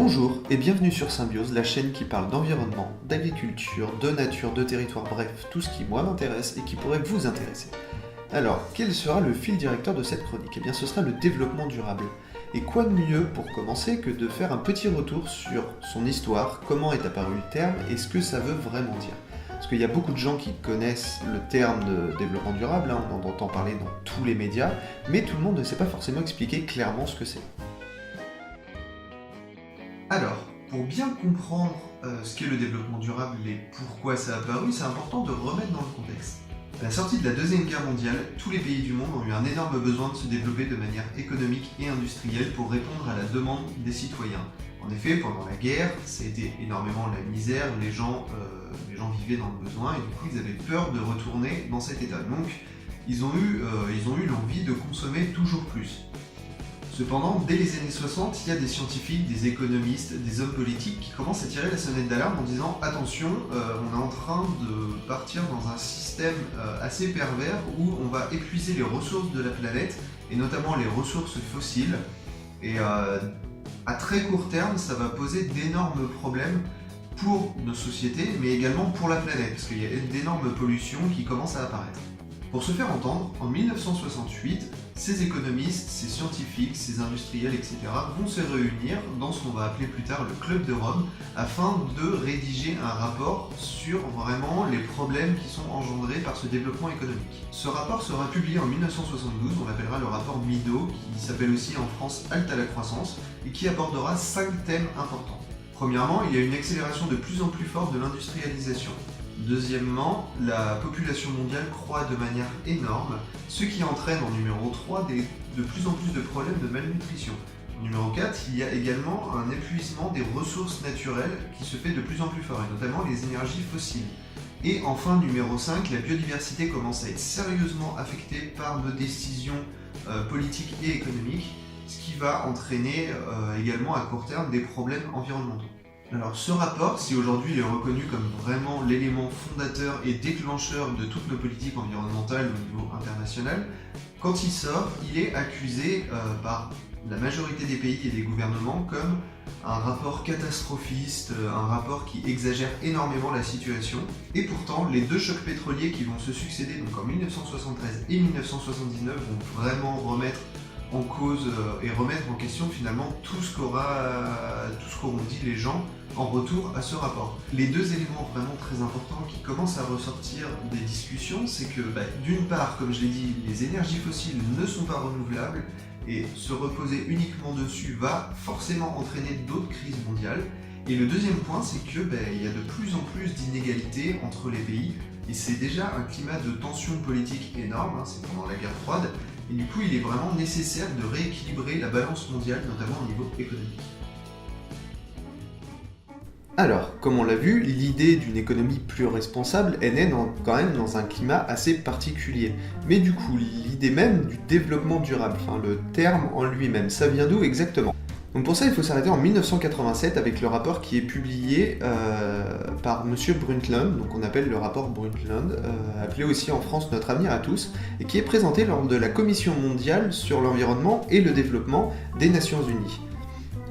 Bonjour et bienvenue sur Symbiose, la chaîne qui parle d'environnement, d'agriculture, de nature, de territoire, bref, tout ce qui moi m'intéresse et qui pourrait vous intéresser. Alors, quel sera le fil directeur de cette chronique? Eh bien, ce sera le développement durable. Et quoi de mieux pour commencer que de faire un petit retour sur son histoire, comment est apparu le terme et ce que ça veut vraiment dire. Parce qu'il y a beaucoup de gens qui connaissent le terme de développement durable, on en entend parler dans tous les médias, mais tout le monde ne sait pas forcément expliquer clairement ce que c'est. Alors, pour bien comprendre ce qu'est le développement durable et pourquoi ça a apparu, c'est important de remettre dans le contexte. À la sortie de la Deuxième Guerre mondiale, tous les pays du monde ont eu un énorme besoin de se développer de manière économique et industrielle pour répondre à la demande des citoyens. En effet, pendant la guerre, ça a été énormément la misère, les gens vivaient dans le besoin et du coup ils avaient peur de retourner dans cet état. Donc ils ont eu l'envie de consommer toujours plus. Cependant, dès les années 60, il y a des scientifiques, des économistes, des hommes politiques qui commencent à tirer la sonnette d'alarme en disant « Attention, on est en train de partir dans un système assez pervers où on va épuiser les ressources de la planète, et notamment les ressources fossiles, et à très court terme, ça va poser d'énormes problèmes pour nos sociétés, mais également pour la planète, parce qu'il y a d'énormes pollutions qui commencent à apparaître. » Pour se faire entendre, en 1968, ces économistes, ces scientifiques, ces industriels, etc. vont se réunir dans ce qu'on va appeler plus tard le Club de Rome afin de rédiger un rapport sur vraiment les problèmes qui sont engendrés par ce développement économique. Ce rapport sera publié en 1972, on l'appellera le rapport Mido, qui s'appelle aussi en France Halte à la croissance, et qui abordera 5 thèmes importants. Premièrement, il y a une accélération de plus en plus forte de l'industrialisation. Deuxièmement, la population mondiale croît de manière énorme, ce qui entraîne en numéro 3 de plus en plus de problèmes de malnutrition. En numéro 4, il y a également un épuisement des ressources naturelles qui se fait de plus en plus fort, et notamment les énergies fossiles. Et enfin, numéro 5, la biodiversité commence à être sérieusement affectée par nos décisions politiques et économiques, ce qui va entraîner également à court terme des problèmes environnementaux. Alors ce rapport, si aujourd'hui il est reconnu comme vraiment l'élément fondateur et déclencheur de toutes nos politiques environnementales au niveau international, quand il sort, il est accusé par la majorité des pays et des gouvernements comme un rapport catastrophiste, un rapport qui exagère énormément la situation. Et pourtant, les deux chocs pétroliers qui vont se succéder, donc en 1973 et 1979, vont vraiment remettre en cause et remettre en question finalement tout ce qu'auront dit les gens en retour à ce rapport. Les deux éléments vraiment très importants qui commencent à ressortir des discussions, c'est que d'une part, comme je l'ai dit, les énergies fossiles ne sont pas renouvelables et se reposer uniquement dessus va forcément entraîner d'autres crises mondiales. Et le deuxième point, c'est que il y a de plus en plus d'inégalités entre les pays et c'est déjà un climat de tension politique énorme, c'est pendant la guerre froide, et du coup il est vraiment nécessaire de rééquilibrer la balance mondiale, notamment au niveau économique. Alors, comme on l'a vu, l'idée d'une économie plus responsable est née quand même dans un climat assez particulier. Mais du coup, l'idée même du développement durable, le terme en lui-même, ça vient d'où exactement? Donc pour ça, il faut s'arrêter en 1987 avec le rapport qui est publié par Monsieur Brundtland, donc on appelle le rapport Brundtland, appelé aussi en France Notre avenir à tous, et qui est présenté lors de la Commission mondiale sur l'environnement et le développement des Nations Unies.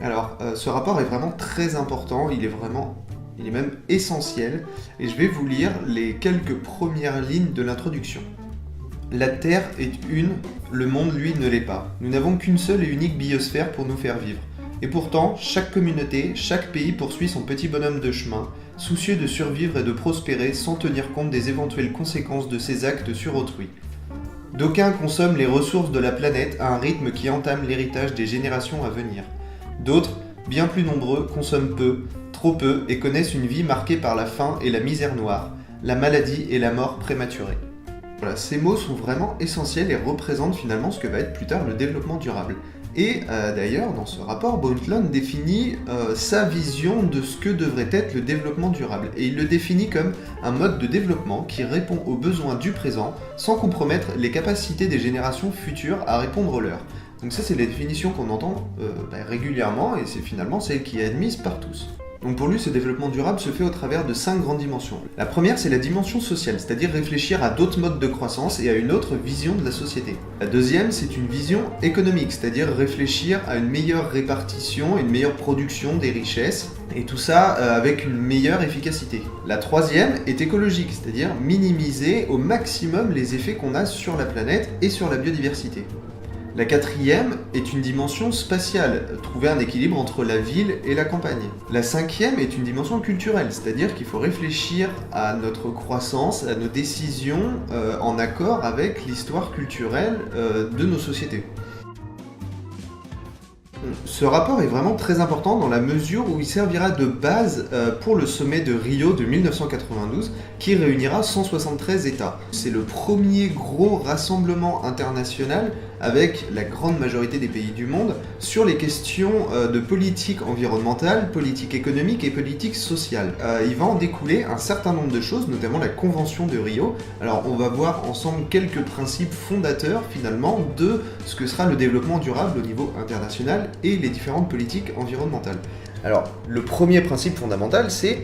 Alors, ce rapport est vraiment très important, il est même essentiel, et je vais vous lire les quelques premières lignes de l'introduction. La Terre est une, le monde lui ne l'est pas. Nous n'avons qu'une seule et unique biosphère pour nous faire vivre. Et pourtant, chaque communauté, chaque pays poursuit son petit bonhomme de chemin, soucieux de survivre et de prospérer sans tenir compte des éventuelles conséquences de ses actes sur autrui. D'aucuns consomment les ressources de la planète à un rythme qui entame l'héritage des générations à venir. D'autres, bien plus nombreux, consomment peu, trop peu et connaissent une vie marquée par la faim et la misère noire, la maladie et la mort prématurée. Voilà, ces mots sont vraiment essentiels et représentent finalement ce que va être plus tard le développement durable. Et d'ailleurs, dans ce rapport, Brundtland définit sa vision de ce que devrait être le développement durable. Et il le définit comme un mode de développement qui répond aux besoins du présent sans compromettre les capacités des générations futures à répondre aux leurs. Donc ça, c'est la définition qu'on entend régulièrement et c'est finalement celle qui est admise par tous. Donc pour lui, ce développement durable se fait au travers de 5 grandes dimensions. La première, c'est la dimension sociale, c'est-à-dire réfléchir à d'autres modes de croissance et à une autre vision de la société. La deuxième, c'est une vision économique, c'est-à-dire réfléchir à une meilleure répartition, une meilleure production des richesses, et tout ça avec une meilleure efficacité. La troisième est écologique, c'est-à-dire minimiser au maximum les effets qu'on a sur la planète et sur la biodiversité. La quatrième est une dimension spatiale, trouver un équilibre entre la ville et la campagne. La cinquième est une dimension culturelle, c'est-à-dire qu'il faut réfléchir à notre croissance, à nos décisions en accord avec l'histoire culturelle de nos sociétés. Ce rapport est vraiment très important dans la mesure où il servira de base pour le sommet de Rio de 1992 qui réunira 173 États. C'est le premier gros rassemblement international avec la grande majorité des pays du monde sur les questions de politique environnementale, politique économique et politique sociale. Il va en découler un certain nombre de choses, notamment la Convention de Rio. Alors on va voir ensemble quelques principes fondateurs finalement de ce que sera le développement durable au niveau international et les différentes politiques environnementales. Alors le premier principe fondamental, c'est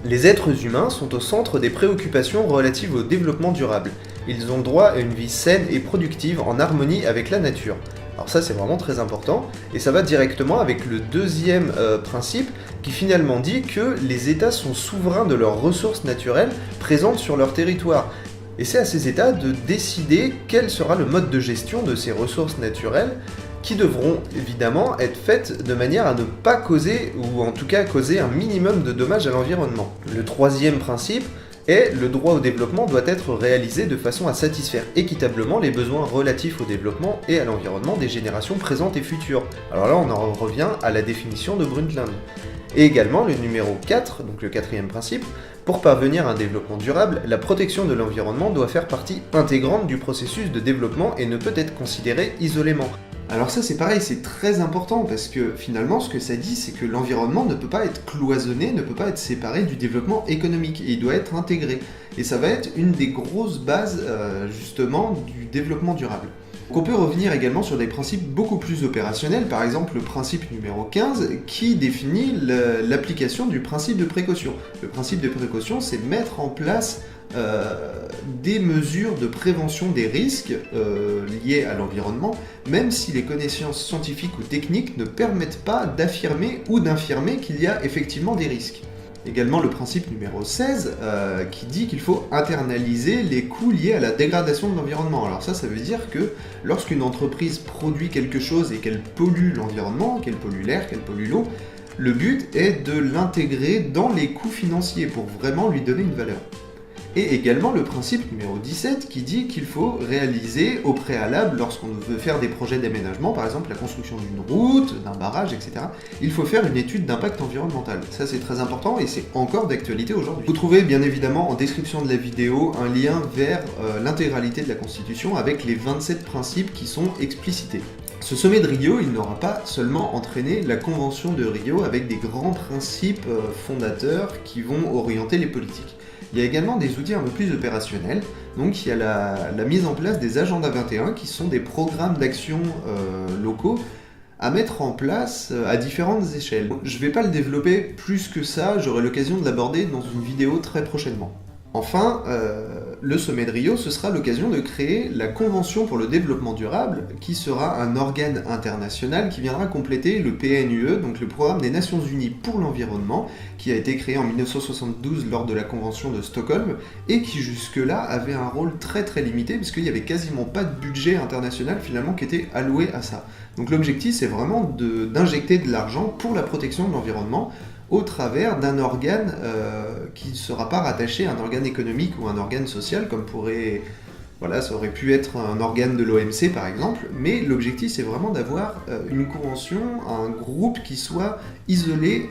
les êtres humains sont au centre des préoccupations relatives au développement durable. Ils ont droit à une vie saine et productive en harmonie avec la nature. Alors ça c'est vraiment très important, et ça va directement avec le deuxième principe qui finalement dit que les États sont souverains de leurs ressources naturelles présentes sur leur territoire. Et c'est à ces États de décider quel sera le mode de gestion de ces ressources naturelles qui devront évidemment être faites de manière à ne pas causer, ou en tout cas causer un minimum de dommages à l'environnement. Le troisième principe est le droit au développement doit être réalisé de façon à satisfaire équitablement les besoins relatifs au développement et à l'environnement des générations présentes et futures. Alors là, on en revient à la définition de Brundtland. Et également le numéro 4, donc le quatrième principe, pour parvenir à un développement durable, la protection de l'environnement doit faire partie intégrante du processus de développement et ne peut être considérée isolément. Alors ça c'est pareil, c'est très important parce que finalement ce que ça dit c'est que l'environnement ne peut pas être cloisonné, ne peut pas être séparé du développement économique et il doit être intégré. Et ça va être une des grosses bases justement du développement durable. Donc on peut revenir également sur des principes beaucoup plus opérationnels, par exemple le principe numéro 15 qui définit l'application du principe de précaution. Le principe de précaution c'est mettre en place des mesures de prévention des risques liés à l'environnement, même si les connaissances scientifiques ou techniques ne permettent pas d'affirmer ou d'infirmer qu'il y a effectivement des risques. Également le principe numéro 16 qui dit qu'il faut internaliser les coûts liés à la dégradation de l'environnement. Alors ça veut dire que lorsqu'une entreprise produit quelque chose et qu'elle pollue l'environnement, qu'elle pollue l'air, qu'elle pollue l'eau, le but est de l'intégrer dans les coûts financiers pour vraiment lui donner une valeur. Et également le principe numéro 17 qui dit qu'il faut réaliser au préalable, lorsqu'on veut faire des projets d'aménagement, par exemple la construction d'une route, d'un barrage, etc., il faut faire une étude d'impact environnemental. Ça c'est très important et c'est encore d'actualité aujourd'hui. Vous trouvez bien évidemment en description de la vidéo un lien vers l'intégralité de la Constitution avec les 27 principes qui sont explicités. Ce sommet de Rio, il n'aura pas seulement entraîné la Convention de Rio avec des grands principes fondateurs qui vont orienter les politiques. Il y a également des outils un peu plus opérationnels, donc il y a la mise en place des agendas 21 qui sont des programmes d'action locaux à mettre en place à différentes échelles. Je ne vais pas le développer plus que ça, j'aurai l'occasion de l'aborder dans une vidéo très prochainement. Enfin, le sommet de Rio, ce sera l'occasion de créer la Convention pour le développement durable, qui sera un organe international qui viendra compléter le PNUE, donc le Programme des Nations Unies pour l'environnement, qui a été créé en 1972 lors de la Convention de Stockholm, et qui jusque-là avait un rôle très très limité, puisqu'il n'y avait quasiment pas de budget international finalement qui était alloué à ça. Donc l'objectif, c'est vraiment d'injecter de l'argent pour la protection de l'environnement, au travers d'un organe qui ne sera pas rattaché à un organe économique ou un organe social, comme ça aurait pu être un organe de l'OMC par exemple, mais l'objectif c'est vraiment d'avoir une convention, un groupe qui soit isolé,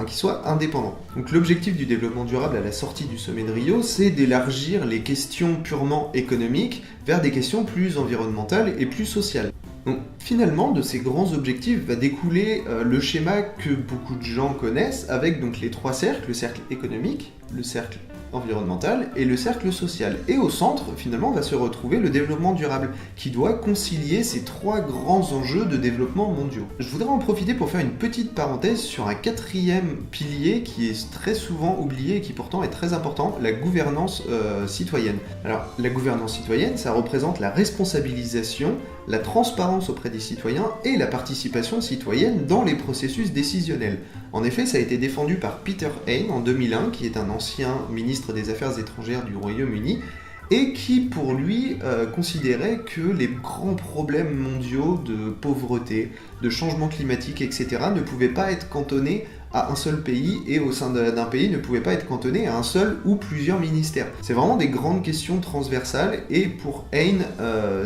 qui soit indépendant. Donc l'objectif du développement durable à la sortie du sommet de Rio, c'est d'élargir les questions purement économiques vers des questions plus environnementales et plus sociales. Donc finalement, de ces grands objectifs va découler le schéma que beaucoup de gens connaissent avec donc les trois cercles, le cercle économique, le cercle environnemental et le cercle social. Et au centre, finalement, va se retrouver le développement durable, qui doit concilier ces trois grands enjeux de développement mondiaux. Je voudrais en profiter pour faire une petite parenthèse sur un quatrième pilier qui est très souvent oublié et qui pourtant est très important, la gouvernance citoyenne. Alors, la gouvernance citoyenne, ça représente la responsabilisation, la transparence auprès des citoyens et la participation citoyenne dans les processus décisionnels. En effet, ça a été défendu par Peter Hain en 2001, qui est un ancien ministre des Affaires étrangères du Royaume-Uni, et qui, pour lui, considérait que les grands problèmes mondiaux de pauvreté, de changement climatique, etc., ne pouvaient pas être cantonnés à un seul pays, et au sein d'un pays ne pouvaient pas être cantonnés à un seul ou plusieurs ministères. C'est vraiment des grandes questions transversales, et pour Hain,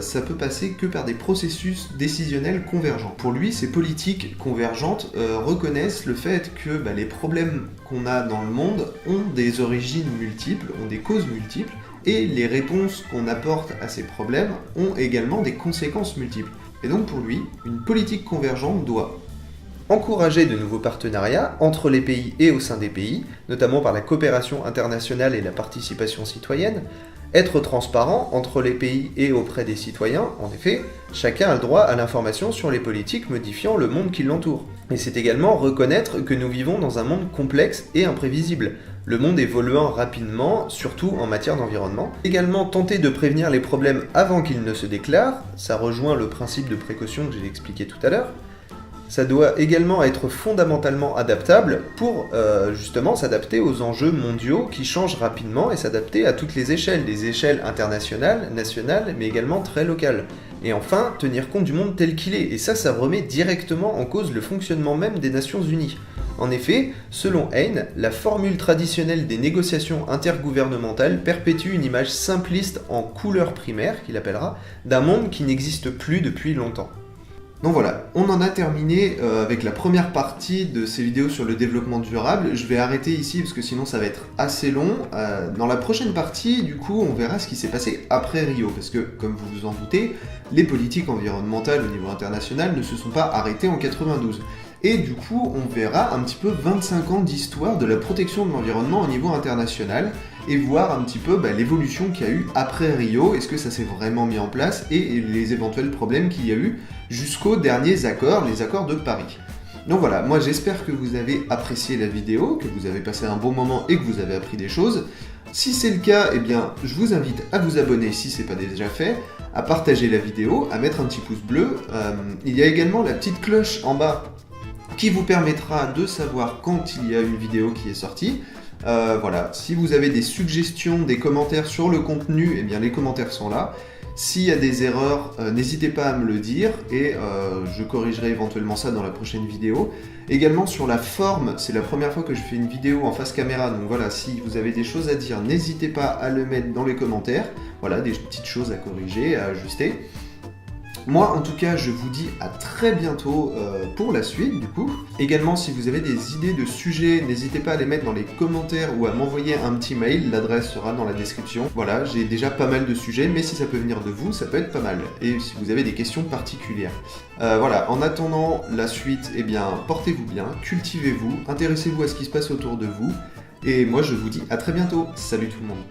ça peut passer que par des processus décisionnels convergents. Pour lui, ces politiques convergentes reconnaissent le fait que les problèmes qu'on a dans le monde ont des origines multiples, ont des causes multiples, et les réponses qu'on apporte à ces problèmes ont également des conséquences multiples. Et donc pour lui, une politique convergente doit encourager de nouveaux partenariats entre les pays et au sein des pays, notamment par la coopération internationale et la participation citoyenne, être transparent entre les pays et auprès des citoyens, en effet, chacun a le droit à l'information sur les politiques modifiant le monde qui l'entoure. Et c'est également reconnaître que nous vivons dans un monde complexe et imprévisible, le monde évoluant rapidement, surtout en matière d'environnement. Également tenter de prévenir les problèmes avant qu'ils ne se déclarent, ça rejoint le principe de précaution que j'ai expliqué tout à l'heure. Ça doit également être fondamentalement adaptable pour justement s'adapter aux enjeux mondiaux qui changent rapidement et s'adapter à toutes les échelles, des échelles internationales, nationales, mais également très locales. Et enfin, tenir compte du monde tel qu'il est. Et ça remet directement en cause le fonctionnement même des Nations Unies. En effet, selon Hain, la formule traditionnelle des négociations intergouvernementales perpétue une image simpliste en couleur primaire, qu'il appellera, d'un monde qui n'existe plus depuis longtemps. Donc voilà, on en a terminé avec la première partie de ces vidéos sur le développement durable. Je vais arrêter ici parce que sinon ça va être assez long. Dans la prochaine partie, du coup, on verra ce qui s'est passé après Rio. Parce que, comme vous vous en doutez, les politiques environnementales au niveau international ne se sont pas arrêtées en 92. Et du coup, on verra un petit peu 25 ans d'histoire de la protection de l'environnement au niveau international et voir un petit peu l'évolution qu'il y a eu après Rio, est-ce que ça s'est vraiment mis en place et les éventuels problèmes qu'il y a eu jusqu'aux derniers accords, les accords de Paris. Donc voilà, moi j'espère que vous avez apprécié la vidéo, que vous avez passé un bon moment et que vous avez appris des choses. Si c'est le cas, eh bien, je vous invite à vous abonner si ce n'est pas déjà fait, à partager la vidéo, à mettre un petit pouce bleu. Il y a également la petite cloche en bas qui vous permettra de savoir quand il y a une vidéo qui est sortie. Voilà, si vous avez des suggestions, des commentaires sur le contenu, eh bien les commentaires sont là. S'il y a des erreurs, n'hésitez pas à me le dire et je corrigerai éventuellement ça dans la prochaine vidéo. Également sur la forme, c'est la première fois que je fais une vidéo en face caméra, donc voilà, si vous avez des choses à dire, n'hésitez pas à le mettre dans les commentaires. Voilà, des petites choses à corriger, à ajuster. Moi, en tout cas, je vous dis à très bientôt pour la suite, du coup. Également, si vous avez des idées de sujets, n'hésitez pas à les mettre dans les commentaires ou à m'envoyer un petit mail. L'adresse sera dans la description. Voilà, j'ai déjà pas mal de sujets, mais si ça peut venir de vous, ça peut être pas mal. Et si vous avez des questions particulières. Voilà, en attendant la suite, eh bien, portez-vous bien, cultivez-vous, intéressez-vous à ce qui se passe autour de vous. Et moi, je vous dis à très bientôt. Salut tout le monde.